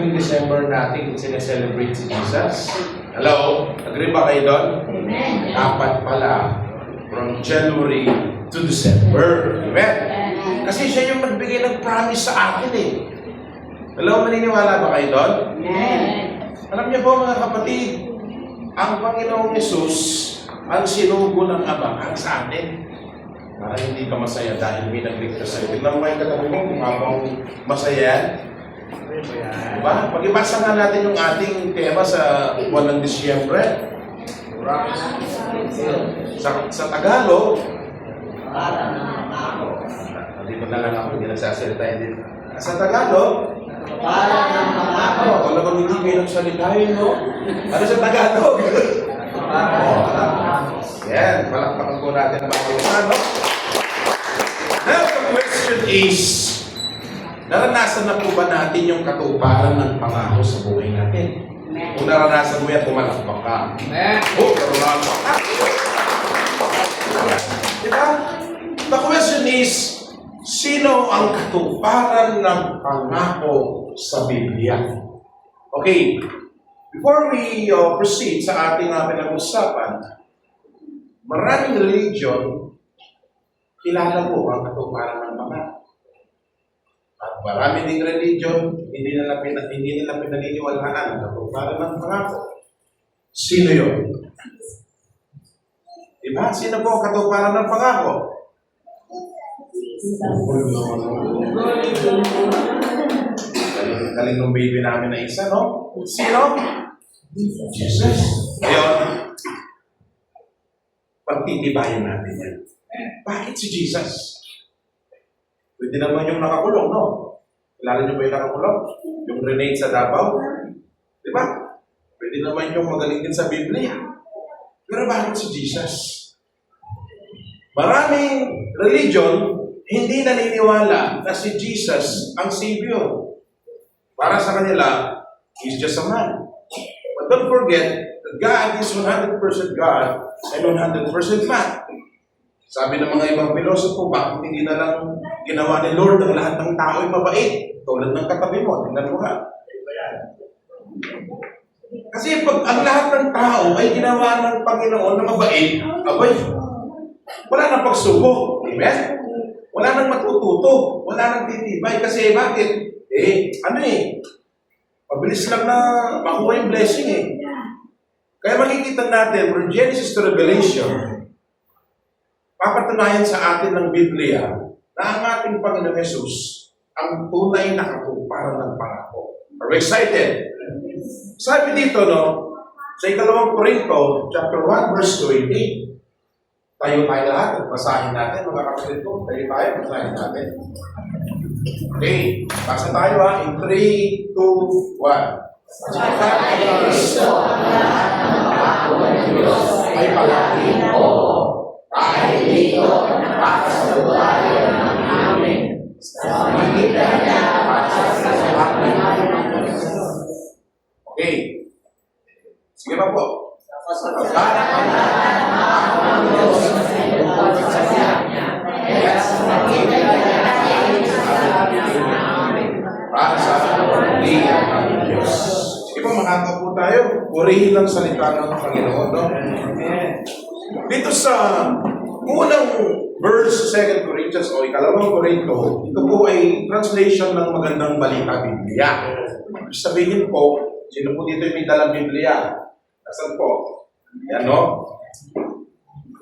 tuwing December natin sineselebrate si Jesus. Hello? Agree ba kayo doon? Amen. Dapat pala from January to December. Amen? Kasi siya yung nagbigay ng promise sa atin eh. Hello? Maniniwala ba kayo doon? Amen. Alam niyo po mga kapatid, ang Panginoong Yesus ang sinugo ng Ama para sa atin. Para hindi ka masaya dahil may nagligtas sa'yo. Tignan mo kayo katabi mo kung habang masaya yan. Diba? Pag-ibasa nga natin yung ating tema sa buwan ng Disyembre. Sa Tagalog, dito na lang ako, hindi nagsasalita din. Sa Tagalog, Para ng pangako. talagang hindi kayo nagsalitain, no? Ano sa Tagalog? Yan, palakpakan po natin ang mga no? Now, the question is, naranasan na po ba natin yung katuparan ng pangako sa buhay natin? Kung naranasan mo yan, pumalakpak ka. Naranasan ka. Diba? The question is, sino ang katuparan ng pangako sa Biblia? Okay, before we proceed sa ating pinag-usapan, maraming religion, kilala po ang katuparan ng pangako. At marami ding religion, hindi nila pinaniniwalaan ang katuparan ng pangako. Sino yun? Diba? Sino po ang katuparan ng pangako? Galing ng baby namin na isa, no? Sino? Jesus. Ngayon, pagtitibayan natin yan. Bakit si Jesus? Pwede naman yung nakakulong, no? Kilala niyo ba yung nakakulong? Yung grenade sa Davao? Di ba? Pwede naman yung magaling din sa Biblia. Pero bakit si Jesus? Maraming religion hindi naniniwala na si Jesus ang Savior. Para sa kanila, He's just a man. But don't forget that God is 100% God and 100% man. Sabi ng mga ibang pilosopo, bakit hindi na lang ginawa ni Lord ang lahat ng tao ay mabait? Tulad ng katabi mo, tingnan mo ha. Kasi pag ang lahat ng tao ay ginawa ng Panginoon na mabait, abay, wala nang pagsubok. Amen? Wala nang matututo. Wala nang titibay. Kasi bakit? Mabilis lang na makuha yung blessing eh. Kaya makikita natin from Genesis to Revelation, papatunayan sa atin ng Biblia na ang ating Panginoon Jesus ang tunay na katuparan ng pangako. Are we excited? Sabi dito, no, sa 2 Corinto, chapter 1, verse 20, tayo lahat, basahin natin, mga kapatid ko, tayo, basahin natin. Okay, basa tayo in 3, 2, 1. Sapagkat kay Kristo ang lahat ng pangako ng Diyos ay palaging oo. Dahil dito nakakasabuhayan ng amin sa magitan niya at sa kasabahan ng Diyos. Okay. Sige pa po. Sapagkat ang lahat ng pangako ng Diyos ay tungkol sa niya. Kaya sa magitan niya ay kasabahan ng amin. Para sa pagdiyan ng Diyos. Sige po, makaka po tayo. Purihin lang salita ng Panginoon, no? Dito sa unang verse, 2 Corinthians o 2 Corinto, ito po ay translation ng Magandang Balita Biblia. Sabihin po, sino po dito yung may dalang Biblia? Nasaan po? Yan, no?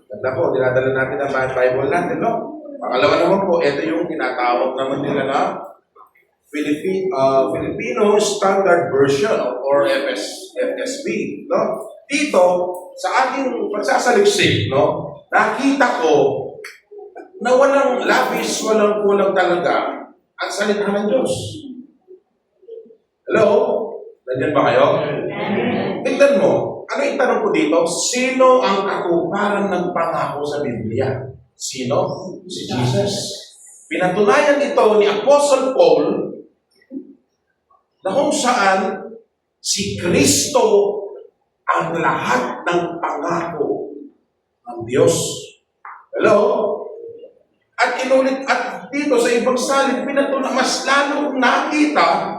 Ganda po, dinadala natin ang Bible natin, no? Pangalawa naman po, ito yung tinatawag naman nila na Filipino Standard Version or FSB, no? Dito, sa ating pagsasaliksik, no, nakita ko na walang labis, walang kulang talaga ang salita ng Diyos. Hello? Nandiyan ba kayo? Tingnan mo, ano yung tanong ko dito? Sino ang katuparan ng pangako sa Biblia? Sino? Si Jesus. Pinatunayan ito ni Apostle Paul na kung saan si Kristo ang lahat ng pangako ng Diyos. Hello? At inulit, at dito sa ibang salin, mas lalo nakita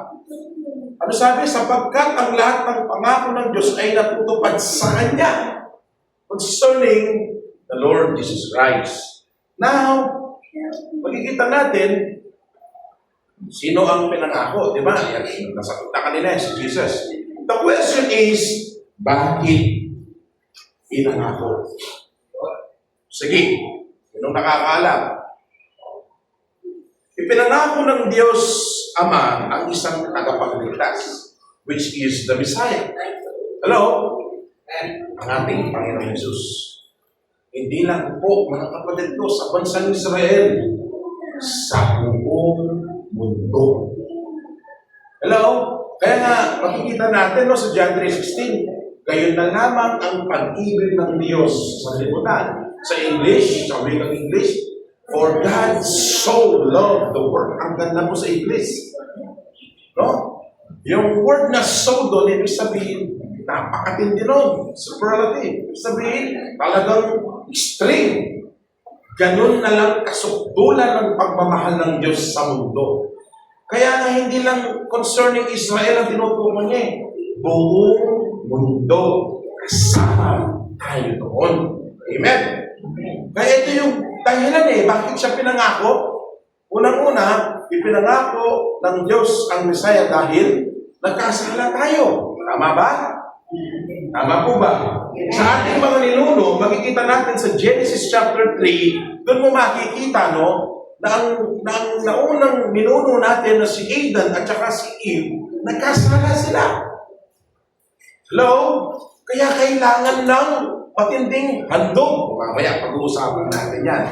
Ano sabi? Sapagkat ang lahat ng pangako ng Diyos ay natutupad sa Kanya concerning the Lord Jesus Christ. Now, makikita natin sino ang pinangako, di ba? Yan, nasagot na kanina si Jesus. The question is, bakit pinangako? Sige, sinong nakakaalam? Ipinangako ng Diyos Ama ang isang tagapagligtas, which is the Messiah. Hello? Ang ating Panginoon Jesus. Hindi lang po, mga kapatid ko, sa bansang Israel, sa buong mundo. Hello? Kaya nga, makikita natin no, sa John 3:16, gayon na lamang ang pag-ibig ng Diyos sa lipunan. Sa English, sa wikang English, for God so loved the world. Ang ganda po sa English. No? Yung word na so doon, ibig sabihin, napakatindi nun. Superlative. Ibig sabihin, talagang extreme. Ganun na lang kasukdulan ng pagmamahal ng Diyos sa mundo. Kaya nga hindi lang concerning Israel ang tinutukoy niya. Buong mundo. Kasama tayo doon. Amen? Kaya ito yung dahilan bakit siya pinangako? Unang-una, ipinangako ng Diyos ang Messiah dahil nagkasala tayo. Tama ba? Tama po ba? Sa ating mga ninuno, makikita natin sa Genesis chapter 3, doon mo makikita, na ang naunang ninuno natin na si Adan at saka si Eve, nagkasala sila. Hello? Kaya kailangan ng matinding handog. Mamaya, pag-uusapan natin yan.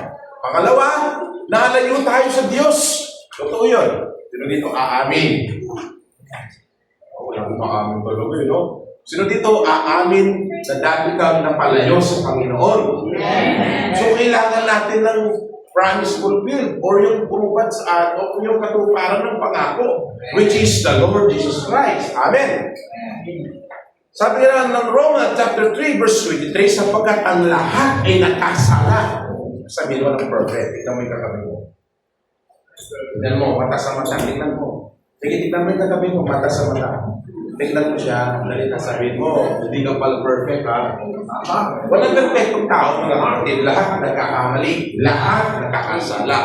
Pangalawa, nalayo tayo sa Diyos. Totoo yun. Sino dito aamin? Wala kong maamin talaga yun, no? Sino dito aamin na dati kang napalayo sa Panginoon? So, kailangan natin ng promise fulfilled or yung pumupad sa o yung katuparan ng pangako, which is the Lord Jesus Christ. Amen. Sabi nga ng Romans chapter 3 verse 23, sapagkat ang lahat ay nakasala. Sabi mo ng perfect. Tignan mo yung katabi mo. Tignan mo, mata sa mata. Tignan mo. Sige, tignan mo yung katabi mo, mata sa mata. Tignan mo siya, dali ka sabihin mo, hindi ka pala perfect, ha? Walang perfectong tao, mga kapatid. Lahat nagkakamali. Lahat nagkakasala.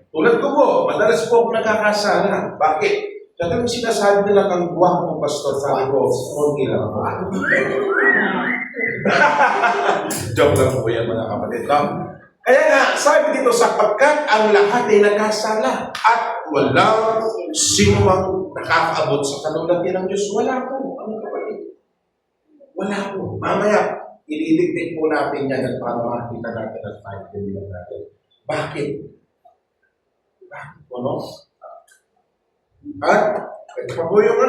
Tulad ko po, madalas po ako nagkakasala. Bakit? Dati yung sinasabi nila kang buwang mo, pastor, sabi ko, konti lang ako. Joke lang po yan, mga kapatid. Kaya nga, sabi dito, sapagkat ang lahat ay nagkasala at walang sinumang nakakaabot sa kalulatian ng Diyos. Wala po. Ano kapatid? Wala po. Mamaya, ididiktik po natin yan at para makita natin at maintindihan natin. Bakit? Bakit po, no? At ito pa po yung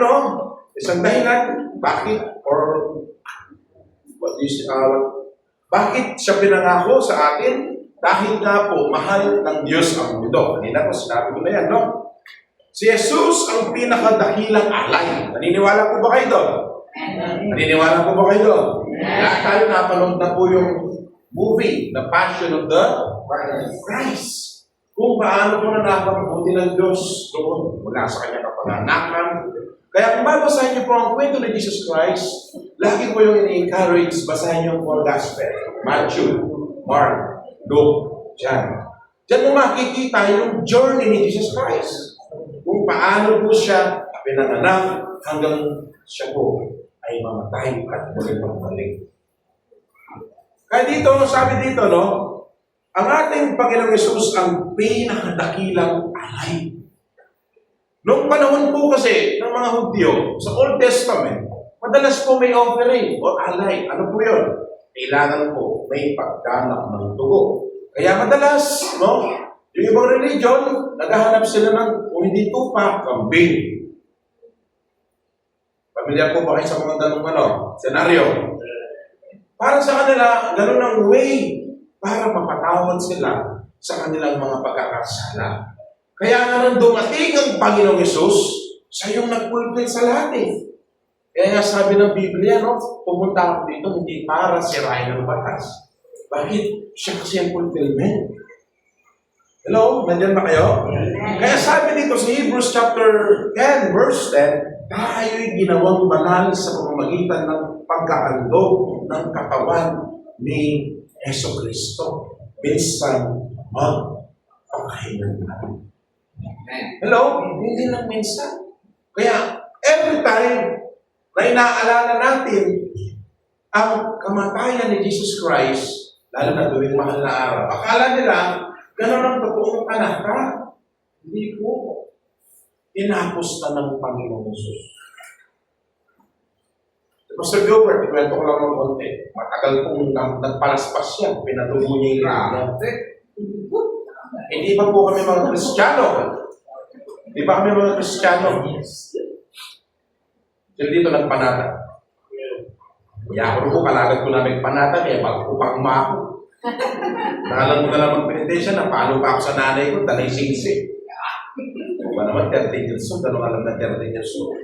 isang dahilan, bakit bakit siya pinangako sa atin? Dahil nga po, mahal ng Diyos ang mundo. Kanina po, sinabi ko na yan, no? Si Jesus ang pinakadakilang alay. Naniniwala po ba kayo doon? Naniniwala po ba kayo doon? Lahat tayo napanood na po yung movie, The Passion of the Christ. Kung paano po na napakabuti ng Diyos doon mula sa kanyang kapanganakan. Kaya kung babasahin niyo po ang kwento ni Jesus Christ, lagi po yung ini-encourage, basahin niyo po ang Gospel. Matthew, Mark, Luke, John. Diyan mo makikita yung journey ni Jesus Christ. Kung paano po siya pinanganak hanggang siya po ay mamatay at muling magbalik. Kaya dito, sabi dito, ang ating Panginoong Yesus ang pinakadakilang alay. Noong panahon po kasi ng mga Hudyo, sa Old Testament, madalas po may offering o alay. Ano po yun? Kailangan po may pagganap ng dugo. Kaya madalas, yung ibang religion, naghahanap sila ng, kung hindi tupa, kambing. Pamilyar po ba kayo sa mga ganong senaryo? Para sa kanila, ganun ang way para mapatawad sila sa kanilang mga pagkakasala. Kaya nga nang dumating ang Panginoong Yesus, siya yung nag-fulfill sa lahat Kaya nga sabi ng Biblia, pumunta ako dito hindi para sirain ang batas. Bakit? Siya kasi ang fulfillment. Hello? Nandiyan ba kayo? Kaya sabi dito sa Hebrews chapter 10, verse 10, tayo'y ginawang banal sa pamamagitan ng pagkahandog ng katawan ni Yeso Cristo. Minsan, magpakahinan natin. Hello? Hindi lang minsan. Kaya, every time na inaalala natin ang kamatayan ni Jesus Christ, lalo na tuwing mahal na araw, akala nila, gano'n ang totoong anak ka. Hindi po. Tinapos na ng Panginoong Jesus. Pastor Gilbert, ikwento ko lang ng konti. Matagal kong nagpalaspas yan. Pinadugo niya yung grabe. Hindi pa po kami mga Kristiyano. Hindi pa kami mga Kristiyano. Sila dito nagpanata. Kaya ako po, kalagad ko namin panata niya, pag-upang mako. Nahalan mo na lang mag-meditation, napalo pa ako sa nanay ko, talay sing-sing. Ba naman, 13 years old, ano alam na 13 years old.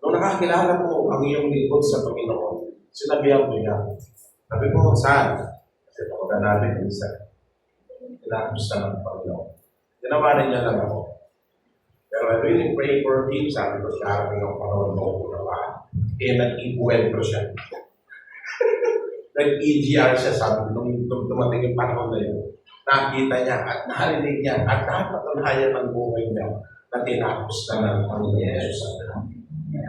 Nung nakakilala ko ang iyong lingkod sa Panginoon, sinabihan ko niya, sabi ko, saan? Kasi ako na namin isa. Tinapos na ng Panginoon. Tinawanan niya lang ako. Pero I really pray for him, sabi ko, darating ang panahon mo ko na ba? Kaya nag-ikwento siya. Nag-EGR siya, sabi nung dumating yung panahon na yun. Nakita niya at narinig niya at napatunayan ng buhay niya na tinapos na ng Panginoon Jesus.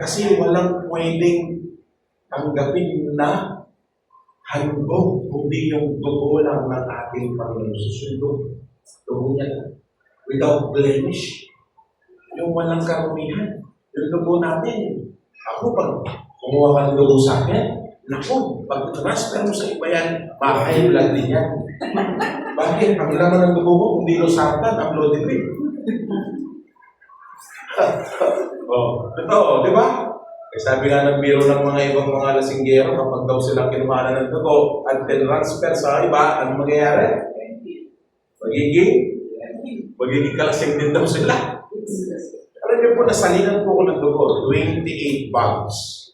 Kasi walang pwedeng tanggapin na handog, kundi yung dugo lang ng ating Panginoon Jesus. Dugo niya without blemish. Yung walang karumihan. Yung dugo natin. Ako, pag kumuha ka ng dugo sa akin, naku, pag transfer mo sa iba yan, makain blood din yan. Bakit? Ang laman ng dugo ko, kung di losartan, ang blood din. Totoo, di ba? Eh, sabi nga ng biro ng mga ibang mga lasinggero, kapag daw silang kinumanan ng dugo at transfer sa iba, ano mangyayari? Magiging kalasing din daw sila. Alam niyo po, nasalinan po ko ng dugo, 28 bags.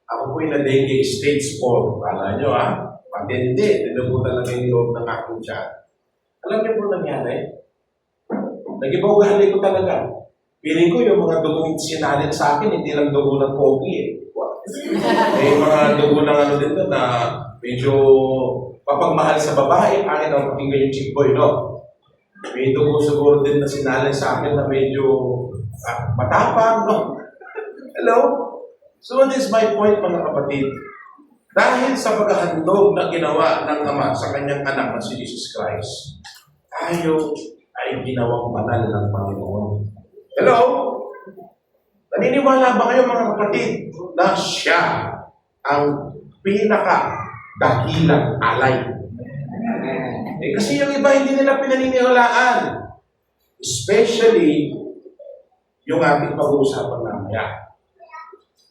Ako po'y na-dengue stage 4. Kala nyo, ha? Patindi. Tinubo talaga yung loob ng aking tiyan. Alam niyo po nangyari? Nag-ibaugali ko talaga. Piling ko yung mga dugong sinalin sa akin, hindi lang dugo ng kopi eh. May mga dugo ng ano dito na medyo papagmahal sa babae, pangit ang pakinggan yung chick boy, no? May dugo siguro din na sinalin sa akin na medyo matapang, no? Hello? So what is my point, mga kapatid? Dahil sa paghahandog na ginawa ng Ama sa kanyang anak na si Jesus Christ, tayo ay ginawang banal ng Panginoon. Hello? Naniniwala ba kayo, mga kapatid, na siya ang pinaka-dakilang alay? Kasi yung iba hindi nila pinaniniwalaan. Especially yung ating pag-uusapan mamaya.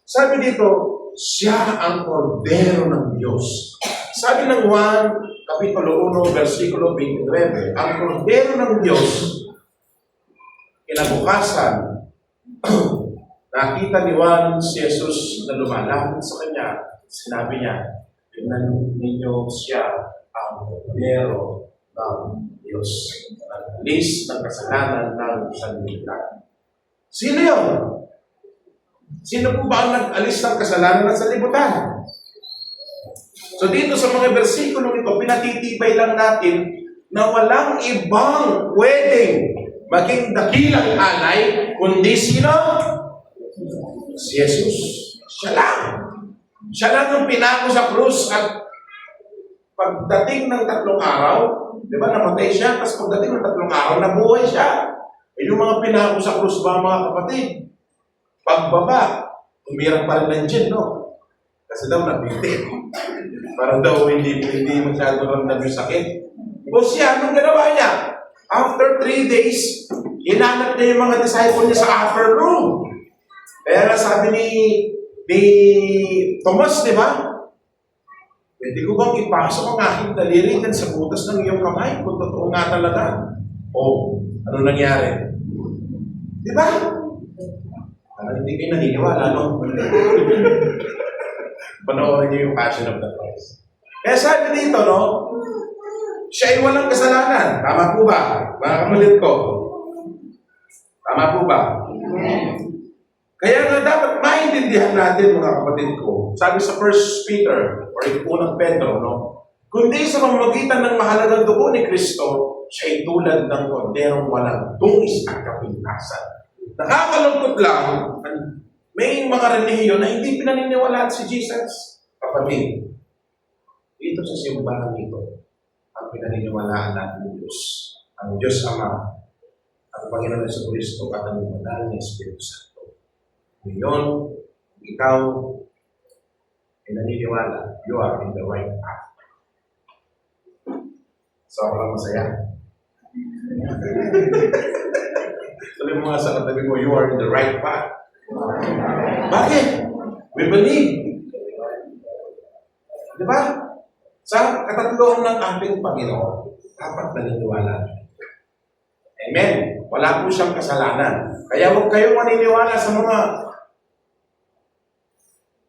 Sabi dito, siya ang kordero ng Diyos. Sabi ng Juan, Kapitulo 1, versikulo 29, ang kordero ng Diyos, kinabukasan, nakita ni Juan si Jesus na lumalapit sa kanya, sinabi niya, tingnan ninyo siya ang kordero ng Diyos. Nag-alis ng kasalanan ng sanlibutan. Sino yun? Sino po ba ang nag-alis ng kasalanan ng sanlibutan? So dito sa mga versikulo ito, pinatitibay lang natin na walang ibang pwedeng maging dakilang alay, kundi sino? Si Jesus. Siya lang. Siya lang ang pinako sa krus at pagdating ng 3 araw, di ba namatay siya, tapos pagdating ng 3 araw, nabuhay siya. E yung mga pinako sa krus ba, mga kapatid? Pagbaba, umirang pa rin ng dyan, no? Kasi daw nabitin. Parang daw hindi masyado ramdam yung sakit. O siya, anong ginawa niya? After 3 days, hinanap niya yung mga disciple niya sa upper room. Kaya sabi ni Thomas, di ba? Pwede ko bang ipasok ang aking daliri sa butas ng iyong kamay kung totoo nga talaga? O, ano nangyari? Di ba? Hindi kayo naniniwala, no? Panoorin niyo yung Passion of the Christ. Kaya sabi dito, no? Siya ay walang kasalanan. Tama po ba? Mga kapatid ko. Tama po ba? Kaya nga dapat maintindihan natin mga kapatid ko. Sabi sa 1 Peter or yung unang Pedro, no? Kundi sa pamamagitan ng mahalagang dugo ni Kristo, siya'y tulad ng korderong walang dungis at kapintasan. Nakakalungkot lang, may mga relihiyon na hindi pinaniniwalaan si Jesus. Kapatid, dito sa simbahan nito, ang pinaniniwalaan natin ng Diyos. Ang Diyos Ama, ang Panginoon sa Kristo at ang banal na Espiritu Santo. Ngayon, ikaw ay naniniwala, you are in the right path. Sobrang masaya. Sabi mo nga sa katabi mo, you are in the right path. Bakit? We believe. Di ba? Sa katatlohan ng ating Panginoon, dapat naniniwala. Amen. Wala po siyang kasalanan. Kaya huwag kayong maniniwala sa mga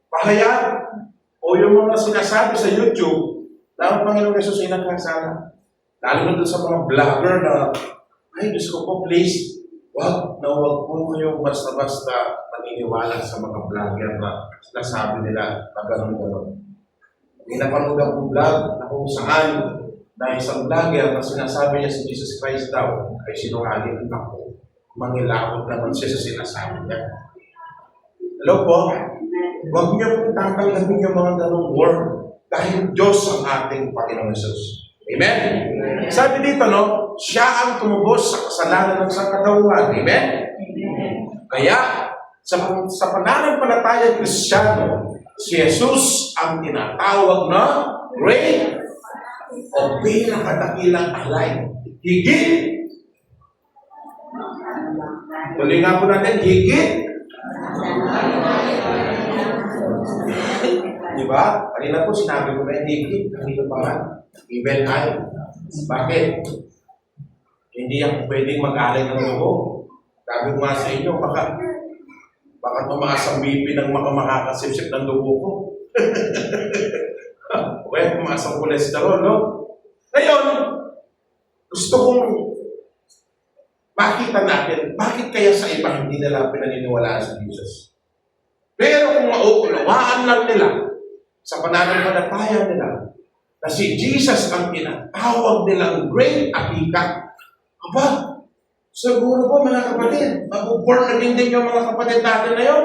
pahayag o yung mga sinasabi sa YouTube na ang Panginoon Jesus ay nagkasala. Lalo na doon sa mga vlogger na, ay, Diyos ko po, please, wag po kayo basta-basta maniniwala sa mga vlogger na sinasabi nila na gano'n-gano'n. May napanood akong vlog na kung saan na isang vlogger na sinasabi niya si Jesus Christ daw ay sinungaling ako. Mangilakot naman siya sa sinasabi niya. Hello po? Huwag niyo pong tatanggapin yung mga ganong word dahil Diyos ang ating Panginoon Jesus. Amen? Sabi dito, no? Siya ang tumubos sa kasalanan ng sangkatauhan. Amen? Kaya, sa pananampalataya Kristiyano, si Jesus ang tinatawag na great o pinakadakilang alay. Higit. Tuloy nga po natin, higit. Diba? Kanina po sinabi ko na higit. Kanina pa nga. Even I. Bakit? Hindi ako pwedeng mag-alay ng dugo. Sabi ko nga sa inyo, baka tumaas ang BP ng makakasipsip ng dugo ko. Okay, tumaas ang kolesterol, no? Ngayon, gusto kong makita natin, bakit kaya sa iba hindi nila pinaniniwalaan sa Jesus? Pero kung mauunawaan lang nila sa pananampalataya nila na si Jesus ang tinatawag nilang great akika, aba, siguro po mga kapatid, mag-born again din yung mga kapatid natin na yun.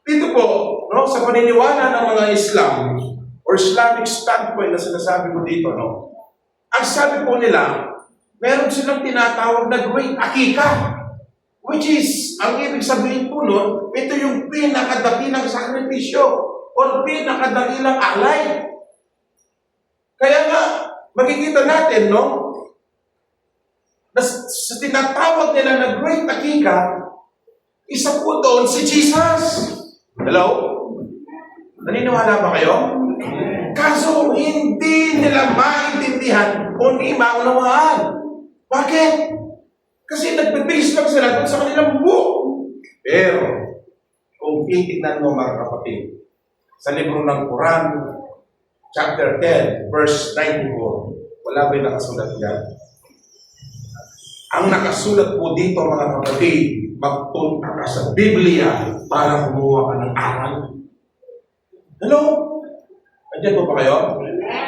Dito po, no, sa paniniwala ng mga Islam or Islamic standpoint na sinasabi ko dito, no, ang sabi po nila, meron silang tinatawag na great akika. Which is, ang ibig sabihin po nun, ito yung pinakadakilang sakripisyo o pinakadakilang alay. Kaya nga, makikita natin, no, na sa tinatawag nila na great akika, isa po doon si Jesus. Hello? Naniniwala ba kayo? Kaso, hindi nila maintindihan o hindi maunawaan. Bakit? Kasi nagbe-base lang sila sa kanilang buo. Pero, kung titignan mo mga kapatid, sa libro ng Quran, chapter 10, verse 94, wala ba yung nakasulat yan? Ang nakasulat po dito mga kapatid, magpunta ka sa Biblia para kumuha ka ng aral. Hello? Andiyan po ba kayo?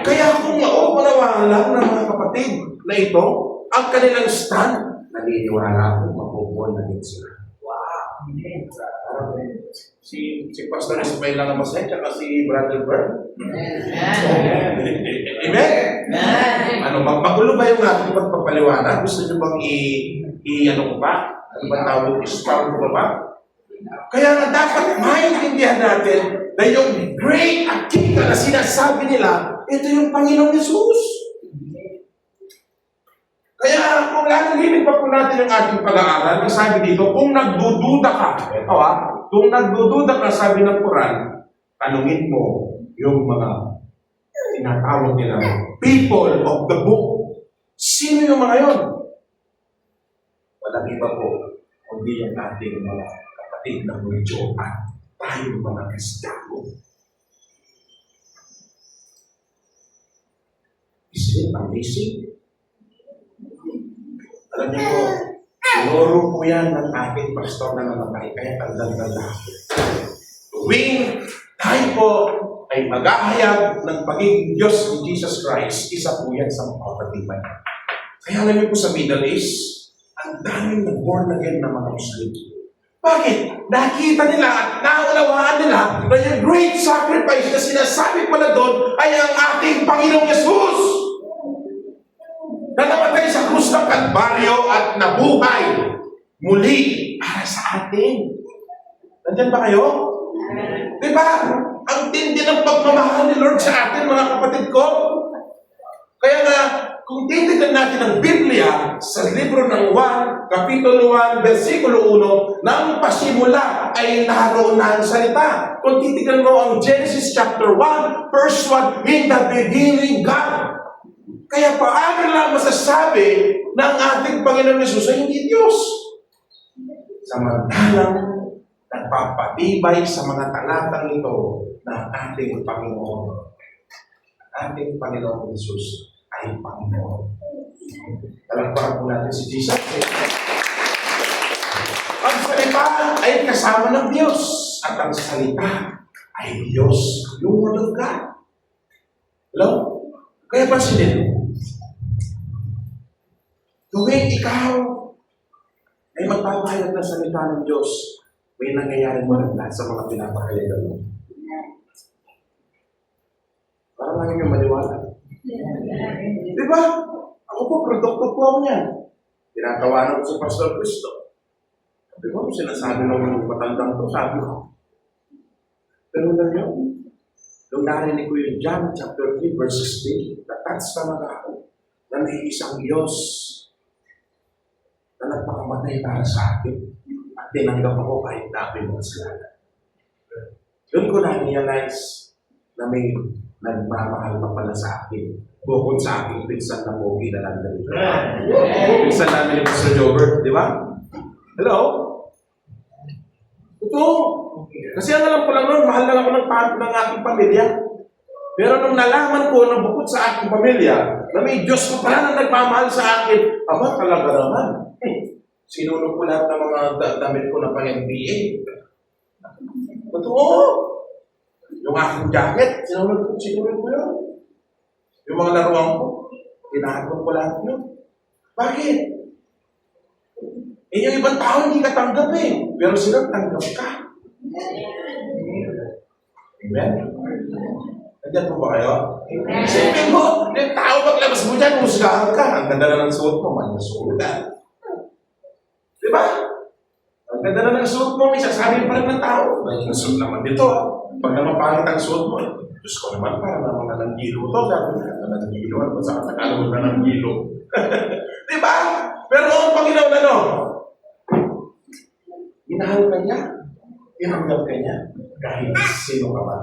Kaya kung mauunawaan lang ng mga kapatid na ito, ang kanilang stand, naniniwala ko, mapupuan na din sila. Wow! Si Pastor Ismail lang ang masaya, tsaka si Brother Bert. Amen? Ano, magulo ba yung ating pagpapaliwanag? Gusto nyo bang ano ko ba? Ano ba tawag? I-start ko ba? Kaya nga dapat maintindihan natin na yung great akika na sinasabi nila, ito yung Panginoong Jesus. Kaya kung lalalimin pa po natin yung ating pag-aaral, sabi dito, kung nagdududa ka, ito kung nagdududa ka, sabi ng Quran, tanungin mo yung mga tinatawag nila, people of the book. Sino yung mga yon? Walang iba po, kundi yung ating mga kapatid na medyo at tayong mga Kristiyano. Isn't it amazing? Alam niyo po, Tinuro po yan ng aking pastor na namatay, kaya tandang-tanda ako. Tuwing tayo po ay maghahayag ng pagiging Diyos ni Jesus Christ, isa po yan sa mga kapatiban. Kaya alam niyo po sa Middle East, ang daming nag-born again na mga Muslim. Bakit? Nakita nila at naunawaan nila na yung great sacrifice na sinasabi pala doon ay ang ating Panginoong Yesus na namatay sa krus ng Kalbaryo at nabuhay muli para sa atin. Nandiyan ba kayo? Diba? Ang tindi ng pagmamahal ni Lord sa atin, mga kapatid ko. Kaya nga, kung titignan natin ang Biblia sa libro ng 1, Kapitulo 1, versikulo 1, nang pasimula ay naroon na ang salita. Kung titignan mo ang Genesis chapter 1, verse 1, in the beginning, God. Kaya paano lang masasabi na ang ating Panginoon Yesus ay hindi Diyos? Samantalang nagpapatibay sa mga talatang ito ng ating Panginoon. Ang ating Panginoon Yesus ay Panginoon. Talagpakan po natin si Jesus. Ang salita ay kasama ng Diyos at ang salita ay Diyos, yung Word of God. Hello? Kaya pansinin mo, tuwing ikaw ay magpapahayag ng salita ng Diyos, may nangyayaring maganda sa mga pinapahayagan mo. Para lang yung maliwanag. Di ba? Ako po, produkto po ako niyan. Tinatawanan ko sa Pastor Cristo. Di ba? Sinasabi ng matandang to, sabi ko. Pero lang yun. Nung narinig ko yung John chapter 3, verse 16, na-touch talaga ako na may isang Diyos na nagpakamatay para sa akin at tinanggap ako kahit dami mga kasalanan. Doon ko na-realize na may nagmamahal pa pala sa akin. Bukod sa aking pinsan na pogi na lang dito. Pinsan namin ni Pastor Jobert, di ba? Hello? Ito. Kasi ang alam ko lang nun, mahal lang ako ng aking pamilya. Pero nung nalaman ko na bukod sa aking pamilya, na may Diyos pa pala na nagmamahal sa akin, aba, talaga naman. Sinunod ko lahat ng mga damit ko na pang-MBA. Totoo. Yung aking jacket, sinunod ko yun. Yung mga laruan ko, tinahagod ko lahat yun. Bakit? Eh, yung ibang tao hindi ka tanggap eh. Pero sila tanggap ka. Amen? Nandiyan po ba kayo? Isipin mo, yung tao maglabas mo dyan, husgahan ka. Ang ganda na ng suot mo, manasuot ka. Diba? Ang ganda na ng suot mo, may sasabihin pa rin ng tao. May suot naman dito. Pag naman pangit ang suot mo, Diyos ko naman, para naman na ng gilo to. Sabi na ng gilo. Ano sa Tagalog na ng gilo? Diba? Pero ang Panginoon ano? Minahal ka niya. Tinanggap ka niya. Kahit sino ka ba.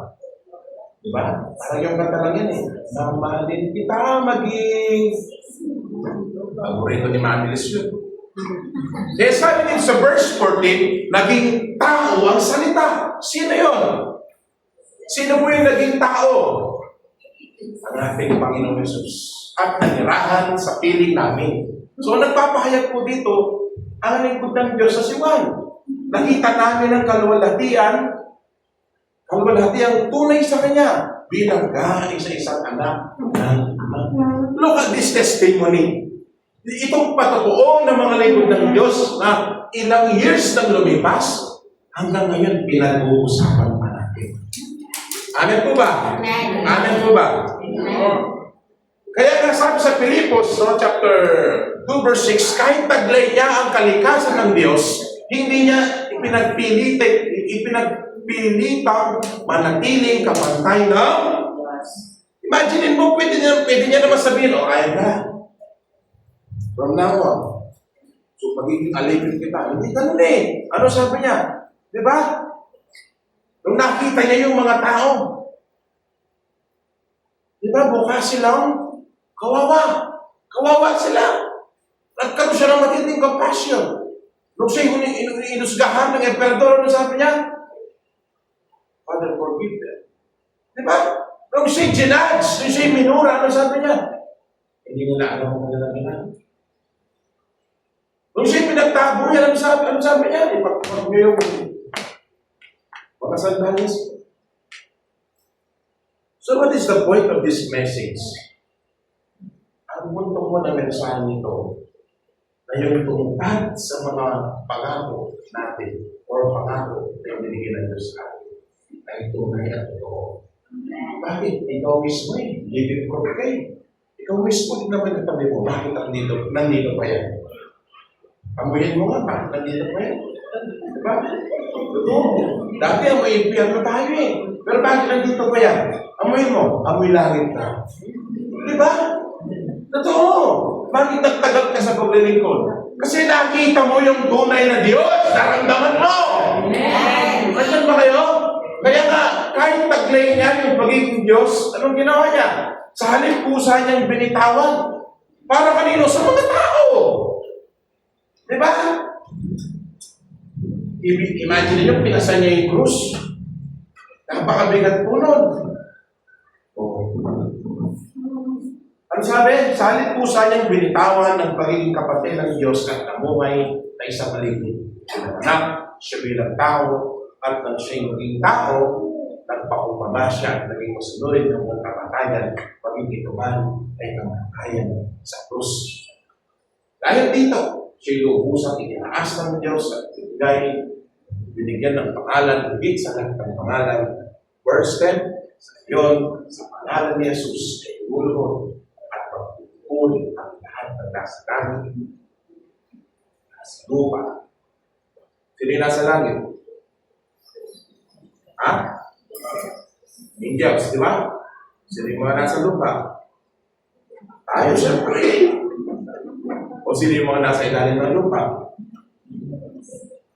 Diba? Parang yung kanta lang yan eh. Namahalin kita maging... Paborito ni Manilis yun. Kaya sabi din sa verse 14, naging tao ang salita. Sino yun? Sino po yung naging tao? Ang ating Panginoon Yesus. At nanirahan sa piling namin. So nagpapahayag po dito, ang lingkod ng Diyos sa si Juan. Nakita namin ang kaluwalhatian tunay sa Kanya bilang isa-isang anak ng Ama. Look at this testimony. Itong patotoo ng mga lingkod ng Diyos na ilang years nang lumipas, hanggang ngayon pinag-uusapan pa natin. Amen po ba? Amen po ba? Kaya nga sabi sa Filipos, chapter 2, verse 6, kahit taglay niya ang kalikasan ng Diyos, hindi niya ipinagpilitang manatiling kapantay ng imagine mo, pwede niya naman sabihin, kaya na. From now on, so magiging alipin kita. Hindi ganun eh. Ano sabi niya? Di ba? Nung nakita niya yung mga tao, di ba, bukas silang kawawa. Kawawa sila. Nagkaroon siya ng matinding compassion. Nung siya inusgahan ng emperador, ano sabi niya? Father, forgive them. Di ba? Nung siya ginudge, nung siya minura, ano sabi niya? Hindi nila alam kung nila ginudge. Nung siya pinagtabo yan, ano sabi niya? Ipagpag niyo yung mga sandals. So what is the point of this message? Ang punto mo na mensahe nito na yung tungkad sa mga pangako natin or pangako na binigyan ng Diyos sa atin ay tunay at totoo. Bakit? Ikaw mismo living proof kayo. Ikaw mismo, hindi naman natabi mo, bakit nandito pa yan? Amuyin mo nga, bakit nandito pa yan? Diba? Oo. Dati amoy impyerno tayo eh. Pero bakit nandito pa yan? Amoy mo, amoy langit ka. Diba? Totoo. Bakit nagtagal ka sa paglilingkod? Kasi nakita mo yung tunay na Diyos. Naramdaman mo. Amen. Nandiyan ba kayo? Kaya nga, kahit taglay niya yung pagiging Diyos, anong ginawa niya? Sa halip pusa niyang binitawan. Para kanino? Sa mga tao. Diba? Imagine niyo, pinasa niya yung krus. Napakabigat po nun. Ano sabi? Sa halip pusa niyang binitawan ng pagiging kapatid ng Diyos at namuhay na isang maligid. Anak, siya bilang tao, at nang siya yung tao, nagpakumbaba siya at naging masunurin ng mga kamatayan, pagiging ito man ay kamatayan sa krus. Dahil dito, siya lubusang itinaas ng Diyos at binigyan ng pangalan, higit sa lahat ng pangalan. Verse 10, sa iyon, sa pangalan ni Jesus, ay ulod at pagpupuli ang lahat ng nasa langit, nasa lupa. Sino yung nasa langit? Ha? Angels, di ba? Sino yung mga nasa lupa? Tayo, siyempre. O sino yung mga nasa ilalim ng lupa?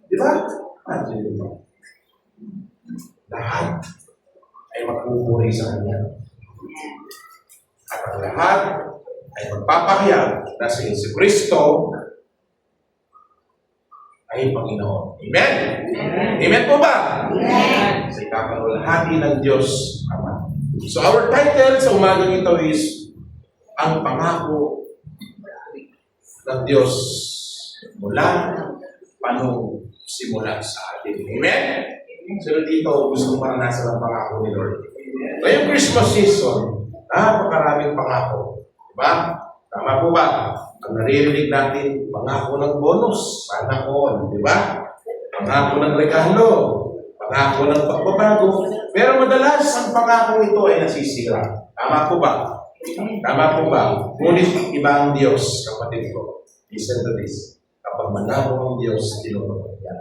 Di ba? Lahat ay magpupuri sa Kanya. At ang lahat ay magpapahayag na si Jesucristo ay Panginoon. Amen? Amen po ba? Amen. Sa ikapanulahati ng Diyos Ama. So our title sa umagang ito is ang pangako ng Diyos mula panong simula sa atin. Amen? So dito gusto maranasan ang pangako ni Lord. Ngayong Christmas season, napakaraming pangako. Diba? Tama po ba? Ang naririnig natin, pangako ng bonus, sana all, di ba? Pangako ng regalo, pangako ng pagbabago. Pero madalas, ang pangako ito ay nasisira. Tama po ba? Tama po ba? Ngunit iba ang Diyos, kapatid ko. Listen to this. Kapag malabo ang Diyos, tinutupad niya.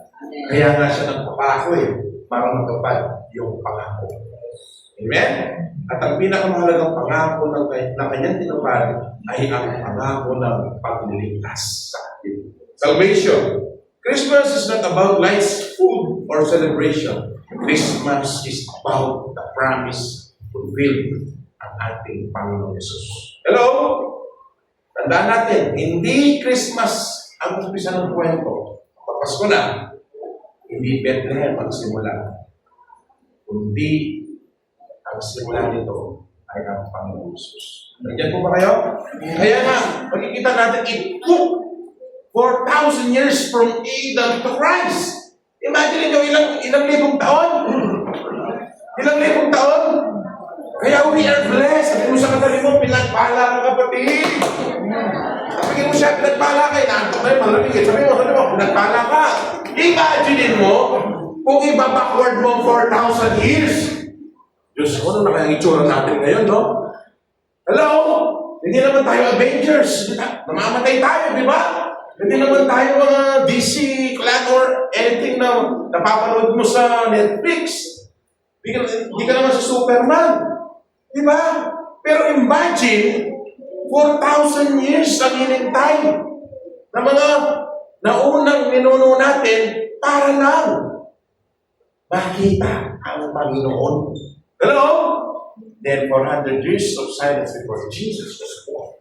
Kaya nga siya nagpapako para matupad yung pangako. Amen? At ang pinakamahalagang pangako na kanyang tinupad ay ang pangako ng pagliligtas sa atin. Salvation. Christmas is not about lights, food, or celebration. Christmas is about the promise fulfilled ang ating Panginoon Jesus. Hello? Tandaan natin, hindi Christmas ang umpisa ng kwento. Papasko na. Hindi Bethlehem ang simula. Kundi ang simula nito ay ang Panginoon Jesus. Nandiyan po ba kayo? Kaya nga, makikita natin, it took 4,000 years from Adam to Christ. Imagine nyo, ilang libong taon? Ilang libong taon? Kaya we are blessed. Kung sa kadali mo, pinagpala ka kapatid. Sabi mo siya, pinagpala ka. Inaantok na yung malamig. Sabi mo, pinagpala ka. Imagine mo, kung iba-backward mo 4,000 years. Diyos ko, ano na kaya itsura natin ngayon, no? Hello? Hindi naman tayo Avengers. Namamatay tayo, di ba? Hindi naman tayo mga DC clan or anything na napapanood mo sa Netflix. Hindi ka naman sa Superman. Di ba? Pero imagine, 4,000 years ang hinintay na mga naunang ninuno natin para lang makita ang Panginoon. Hello? Then 400 years of silence before Jesus was born.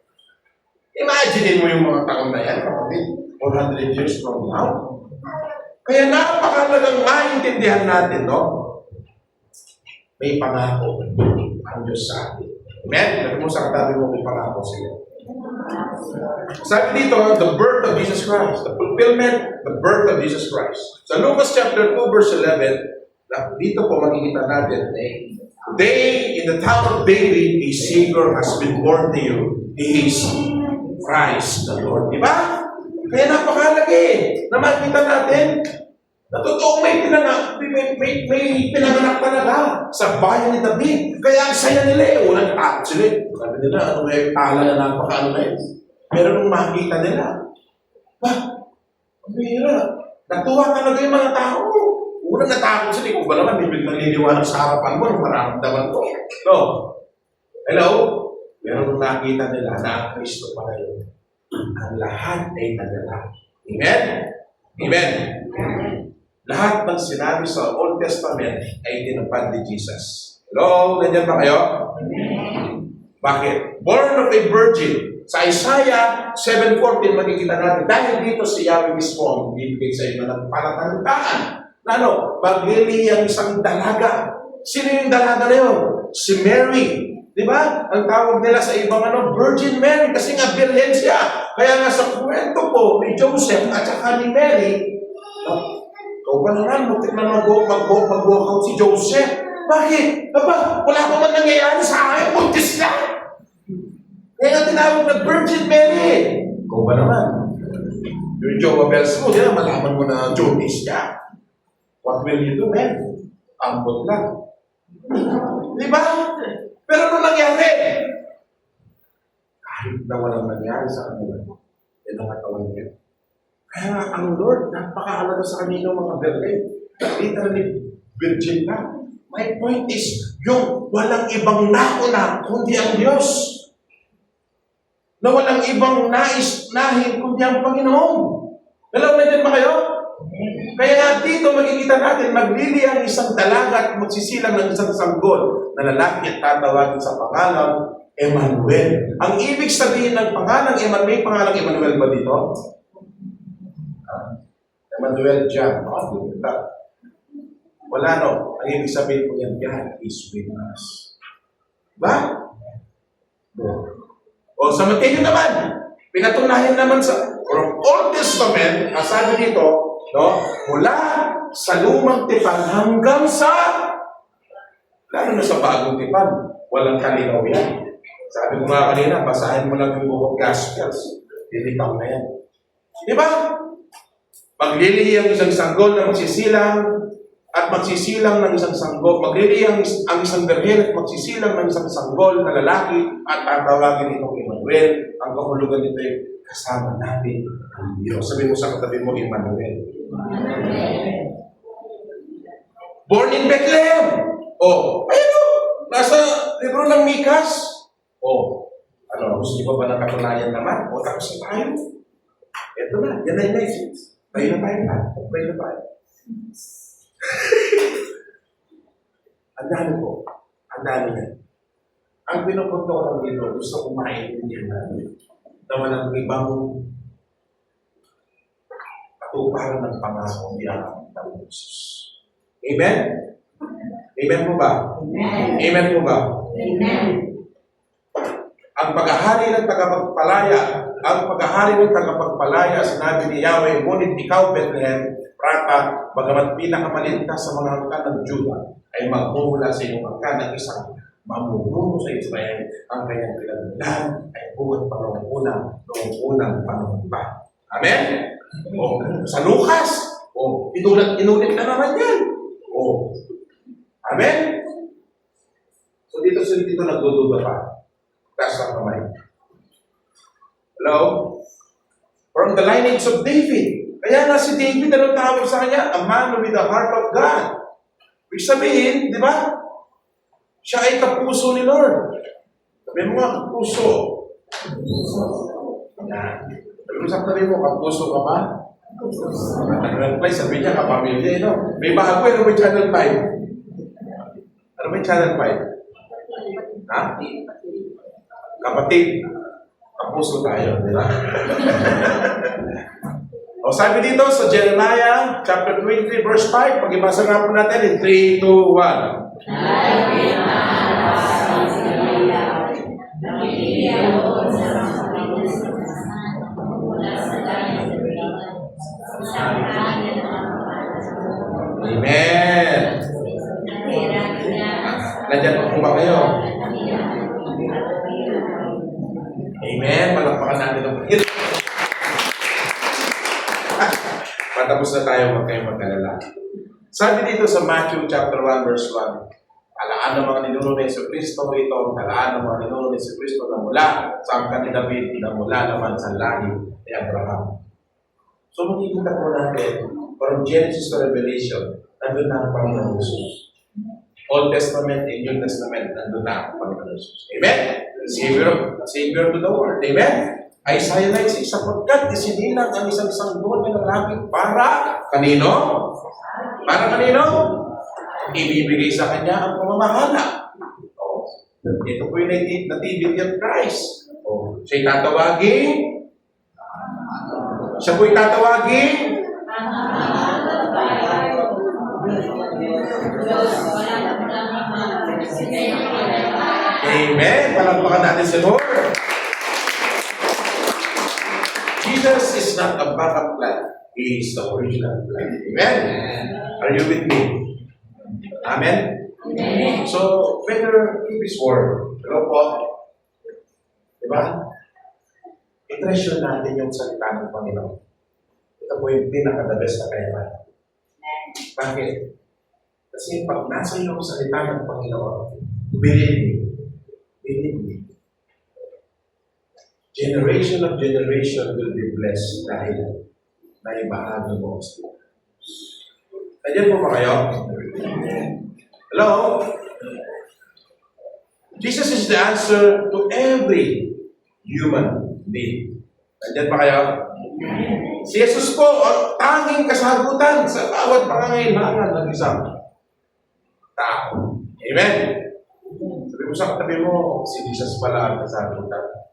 Imagine mo yung mga taon na yan, kapatid. 400 years from now. Kaya napakalagang maintindihan natin, no? May pangako ang Diyos sa atin. Amen? Sabi mo sa katabi mo, may pangako sa iyo. Sabi dito, the birth of Jesus Christ. The fulfillment, the birth of Jesus Christ. Sa Lucas chapter 2, verse 11, dito po makikita natin, today, in the town of David, a Savior has been born to you. He is Christ the Lord. Di ba? Kaya napakahalaga na makikita natin na totoong may pinanganak talaga sa bayan ni David. Kaya ang saya nila walang takot sila. Sabi nila, ano may tala na napakaano na Pero nung makita nila, mahira. Natuwa talaga yung mga tao. Unang natakot sila, kung ba naman, bibig naliliwanag sa harapan mo, nung maramdaman ko. No. Hello? Pero nung nakita nila na ang Kristo pala yun, ang lahat ay nadala. Amen? Amen? Lahat ng sinabi sa Old Testament ay tinupad ni Jesus. Hello? Nandiyan ba kayo? Bakit? Born of a virgin. Sa Isaiah 7:14, makikita natin, dahil dito si Yahweh mismo ang bibigay sa inyo ng palatandaan. Maglili ang isang dalaga. Sino yung dalaga na yun? Si Mary. Di ba? Ang tawag nila sa ibang Virgin Mary, kasi nga birhen siya. Kaya nga sa kwento po ni Joseph at saka ni Mary, ikaw ba naman, mutik na mag-walk out si Joseph? Bakit? Wala pa man nangyayari sa akin, buntis na. Kaya nga tinawag na Virgin Mary. Ikaw ba naman? Yung Jowa Bells mo, malaman mo na Jonas siya. What will you do, man? Ambot lang. Di ba? Pero ano nangyari? Kahit na walang nangyari sa kanila, yan ang katawan niya. Kaya nga, ang Lord, napakahalaga sa kanila mga birhen. Literally, virgin na. My point is, yung walang ibang nauna, kundi ang Diyos. Na walang ibang nahin, kundi ang Panginoon. Alam na din ba kayo? Kaya nga dito makikita natin, maglili ang isang dalaga at magsisilang ng isang sanggol na lalaki at tatawagin sa pangalang Emmanuel. Ang ibig sabihin ng pangalang Emmanuel, may pangalang Emmanuel ba dito? Emmanuel John. Wala no. Ang ibig sabihin po yan, God is with us. Ba? O sa Mateo naman, pinatunayan naman sa Old Testament, ang sabi dito, mula sa lumang tipan hanggang sa, lalo na sa bagong tipan, walang kalinaw yan. Sabi ko nga kanina, basahin mo lang yung Book of Gospels. Dilitaw na yan. Di ba? Maglilihi ang isang sanggol na magsisilang at magsisilang ng isang sanggol. Maglilihi ang isang birhen at magsisilang ng isang sanggol na lalaki at tatawagin itong Emmanuel. Ang kahulugan nito ay kasama natin ang Diyos. Sabi mo sa katabi mo, Emmanuel. Born in Bethlehem. Nasa libro ng Mikas. Gusto niyo ba ng katunayan naman? Tapos na tayo. Ito na, yan na yung message. Tayo na tayo na. Tayo na tayo. Ang dami po. Ang dami yan. Ang pinupunto ko lang dito, gusto ko maintindihan namin na walang ibang katuparan ng pangako niya ng Jesus. Amen? Amen po ba? Amen. Amen po ba? Amen. Ang paghahari ng tagapagpalaya, sinabi ni Yahweh, ngunit ikaw, Bethlehem, Prata, bagamat pinakamaliit ka sa mga angkan ng Juda, ay magmumula sa iyong angkan ng isang mamumuno sa Israel. Ang kanyang pinagmulan ay buhat pa noong unang panahon pa. Amen? Sa Lucas, inulit na naman yan. Amen? So dito nagdududa pa. Taas ang kamay. Hello? From the lineage of David. Kaya nga si David, anong tawag sa kanya? A man with the heart of God. Ibig sabihin, di ba? Siya ay kapuso ni Lord. Sabi mo nga, kapuso. Yan. Sabi mo, kapuso ka ba? Channel 5, sabi niya, kapamilya, May bago, ano ba Channel 5? Ano ba Channel 5? Ha? Kapatid, kapuso tayo, di ba? Sabi dito sa Jeremiah chapter 23 verse 5, pag-ibasa nga po natin in 3, 2, 1. Amen. Nandiyan po ba kayo? Amen. Palakpakan natin ang pagkil. Patapos na tayo, huwag kayong mag-alala. Sabi dito sa Matthew chapter 1 verse 1, talaan ng mga ninuno ni Yesu Cristo ito, talaan ng mga ninuno ni Yesu Cristo na mula sa angkan ni David, na mula naman sa lahi ni Abraham. So makikita po natin, from Genesis to Revelation, nandun na ang Panginoon Jesus. Old Testament and New Testament, nandun na ang Panginoon Jesus. Amen? Savior to the world. Amen? Isaiah 9:6, sapagkat isinilang ang isang sanggol ng langit para kanino? Para kanino? Ibibigay sa kanya ang pamamahala. Oh, ito po yung nativity of Christ. Oh, siya'y tatawagin. Siya po'y tatawagin. Amen. Palakpakan natin si Lord. Jesus is not a backup plan. He is the original plan. Amen. Are you with me? Amen? So, better keep His word. Hello po. Diba? I-treasure natin yung salita ng Panginoon. Ito po yung pinaka-the best na kailangan. Bakit? Kasi pag nasa iyo ang salita ng Panginoon, believe me, generation of generation will be blessed dahil naibahagi mo sa iyo. Nandiyan po ba kayo? Hello? Jesus is the answer to every human need. Nandiyan pa kayo? Si Jesus po ang tanging kasagutan sa bawat pangangailangan ng isang tao. Amen? Sabi mo sa katabi mo, si Jesus pala ang kasagutan.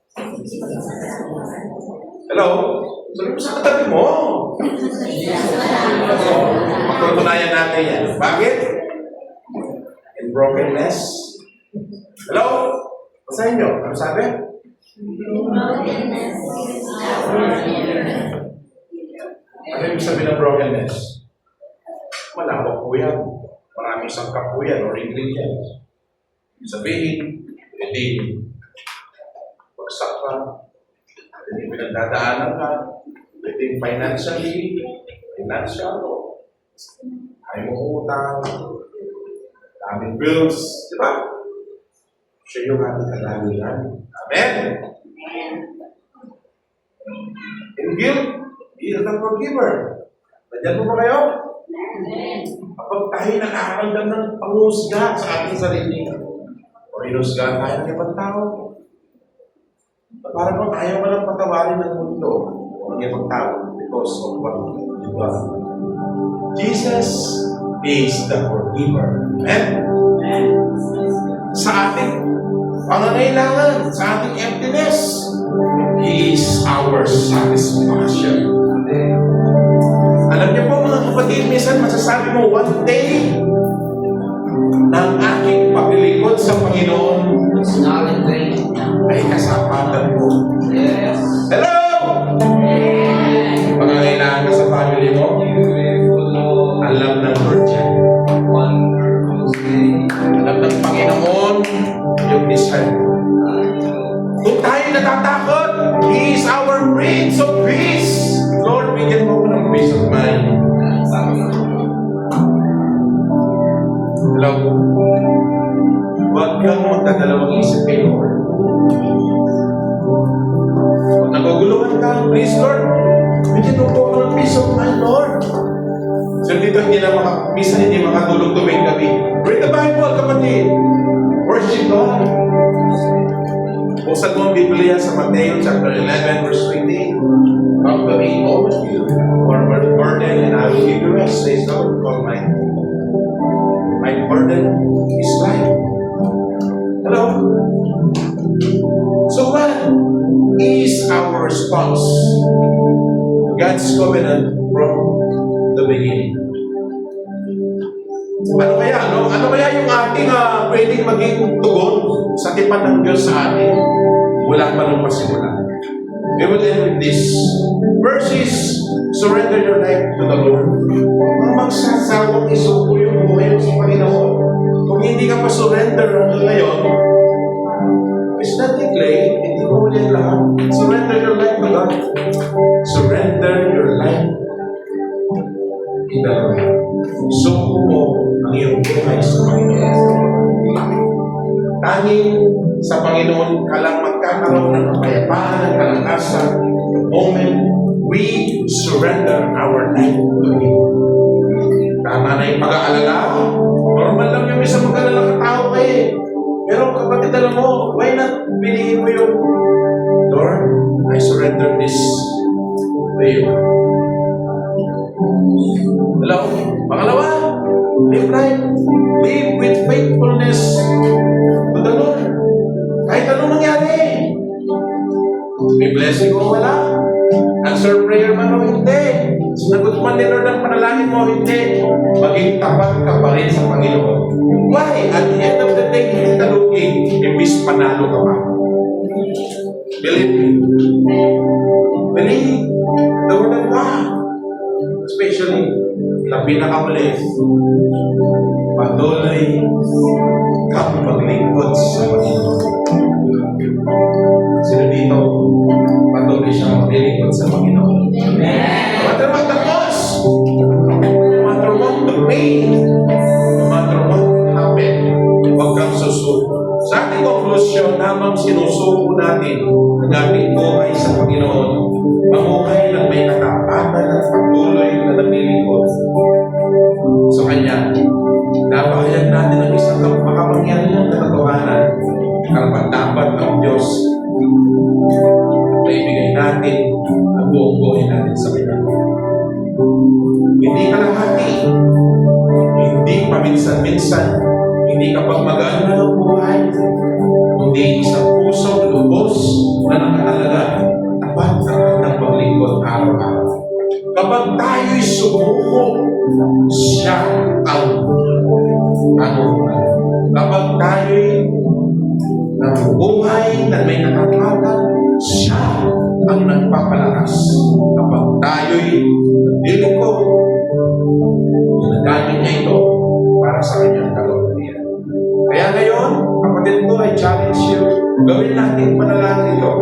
Hello? Sabi mo sa katabi mo. Pagtutunayan natin yan. Bakit? In brokenness. Hello? Basahin nyo. Ano sabi? Ano yung sabi ng brokenness? Malawak po yan. Maraming sangkap po yan or ingredients. Sabihin, hindi bagsak ka, hindi pinagdadaanan ka, hindi financial, ayaw mo utang, daming bills, di ba? Siya yung ating kalalihan. Amen? In guilt, He is the forgiver. Nandiyan mo ba kayo? Kapag tayo nakakaramdam ng panghusga sa ating sarili, o hinusga tayo ng ibang tao, parang kung ayaw mo lang patawarin ng mundo o ng ibang tao because of what you do. Jesus is the forgiver. Amen? Sa ating pangangailangan, sa ating emptiness, He is our satisfaction. Alam niyo po mga kapatid, minsan masasabi mo, one day, na ang aking paglilikod sa Panginoon ay kasapatan ko. Yes. Hello! Pangangailangan ka sa family mo, alam ng Lord yan. Alam ng Panginoon yung desire. Kung tayo natatakot, He is our Prince of Peace. Lord, bigyan mo ko ng peace of mind. Hello? Huwag kang magdadalawang isip kay Lord. Pag naguguluhan ka, please Lord, bigyan mo ko ng peace of mind, Lord. So dito minsan hindi makatulog tuwing gabi. Read the Bible, kapatid. Worship God. Buksan mo ang Biblia sa Mateo chapter 11 verse 20. Come to me, all of you who are burdened, and I will give you rest, says the Lord Almighty. My burden is light. Hello? So what is our response to God's covenant from the beginning? Ano kaya yung ating pwedeng maging tugon sa tipan ng Diyos sa atin mula pa nung pasimula? We will end with this. First is, surrender your life to the Lord. Kung magsasawang isuko yung buhay mo sa Panginoon, kung hindi ka pa surrender hanggang ngayon, it's nothing late, hindi mo huli ang lahat. Surrender your life to God. Surrender your life in the Lord. Suko mo ang iyong buhay sa Panginoon. Tanging sa Panginoon ka lang magkakaroon ng kapayapaan at kalakasan the moment we surrender our life to Him. Tama na yung pag-aalala. Normal lang yung isang mag-alala ka tao pero kapatid, alam mo, why not piliin mo yung Lord, I surrender this to you. Hello? Pangalawa, live life. Live with faithfulness to the Lord. Kahit anong mangyari. May blessing o wala. Answer prayer man o hindi. Sinagot man ni Lord ang panalangin mo o hindi. Maging tapat ka pa rin sa Panginoon. Why? At the end of the day, hindi ka lugi. Imbis panalo ka pa. Believe me. Believe the word of God. Especially, na pinakamuli, patuloy kang maglingkod sa Panginoon. Sino dito? Patuloy siyang maglingkod sa Panginoon. No matter what the cost, no matter what the pain, no matter what happen, huwag kang susuko. Sa ating konklusyon, namang sinusuko natin ang ating buhay sa Panginoon, mamuhay ng may katapatan at patuloy na naglilingkod sa Kanya. Napahayag natin ang isang makapangyarihan na katotohanan, karapat-dapat ng Diyos na ibigay natin ang buong buhay natin sa Kanya. Hindi kalahati, hindi paminsan-minsan, hindi kapag mag-aalala ng buhay, kundi isang pusong lubos na nakatalaga tapat ng paglingkod araw-araw. Kapag tayo'y sumuko, siya ang kapag tayo'y nabubuhay na may nakatatan, siya ang nagpapalakas. Kapag tayo'y nagdiliko, ginagamit niya ito para sa kanyang kalooban. Kaya ngayon, kapatid ko, I challenge you, gawin natin panalangin ito.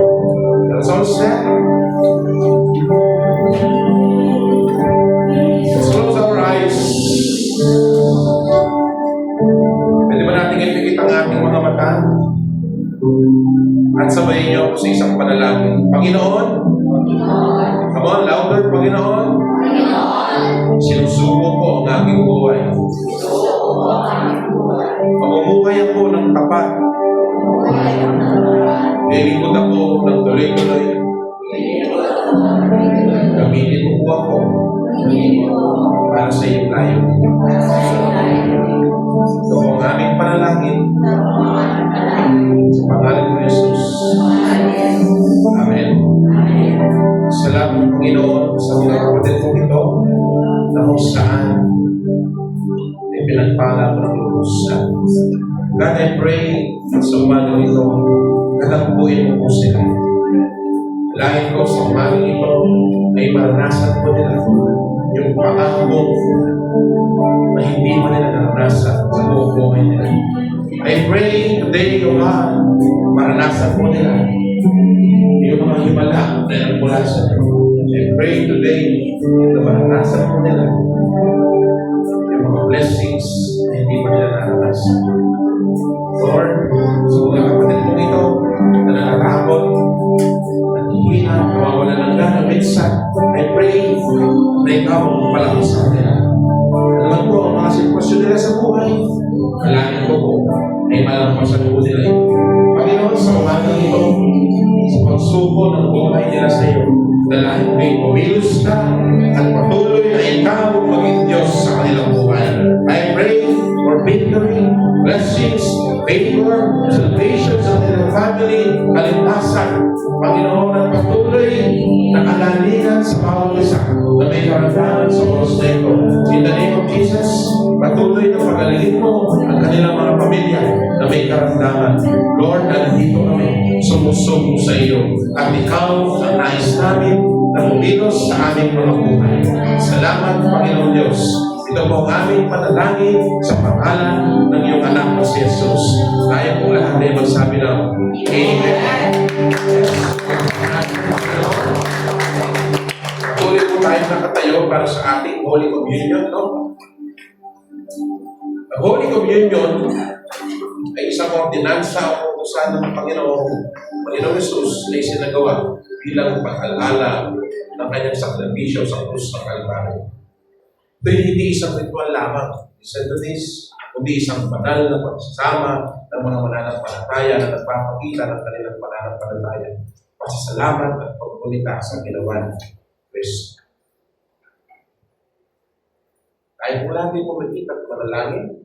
Let's all stand. Let's close our eyes. Pwede ba natin ipikit ang ating mga mata? At sabayin niyo ako sa isang panalangin. Panginoon, come on, louder, Panginoon. Sinusuko ko ang aking buhay. Mamumuhay ako ng tapat. Lilingkod ako ng tuloy-tuloy. Gamitin mo po ako para sa iyong layo. Ito ang aming panalangin sa pangalan ni Jesus. Amen. Salamat, Panginoon, sa mga kapatid kong ito na kung saan ay pinagpala ko ng lubos. God, I pray sa umagang ito, katampuin mo po sila. Lahat ko sa umagang ito ay maranasan ko nila yung pangako na hindi mo nila naranasan sa buong buhay nila. I pray today, O God, maranasan mo nila yung mga himala na nagmula sa iyo. I pray today na maranasan mo nila yung mga blessings na hindi mo nila naranasan. Lord, sa mga kapatid mong ito na natatakot, naghihina, nawawala ng gana minsan, I pray na ikaw ang palaki sa kanila. Alam ko, ang mga sitwasyon nila sa buhay, malangin ko po, ay malampasan po nila ito. Panginoon, sa umagang ito, sa pagsuko ng buhay nila sa iyo, dalahin may umilos ka at patuloy na ikaw maging Diyos sa kanilang buhay. I pray for victory, blessings, favor, salvation sa kanilang family, kaligtasan. Panginoon, at patuloy na kagalingan sa bawat isa na may karamdaman sa oras na ito. In the name of Jesus, patuloy na pagalingin mo ang kanilang mga pamilya na may karamdaman. Lord, nandito kami, sumusubo sa iyo. At ikaw ang nais namin na kumilos sa aming mga buhay. Salamat, Panginoon Diyos. Ito po ang aming panalangin sa pangalan ng iyong anak na si Jesus. Tayo po lahat ay magsabi ng Amen. Tuloy po tayo nakatayo para sa ating Holy Communion, no? Ang Holy Communion ay isang ordinansa o utusan ng Panginoong Jesus na isinagawa bilang pag-alala ng kanyang sakripisyo sa krus ng Kalbaryo. Ito hindi isang ritual lamang, kundi isang banal na pagsasama ng mga mananampalataya na nagpapakita ng kanilang pananampalataya, pasasalamat at pagpunita sa ginawa ni Kristo. Tayo po natin pumikitat at manalangin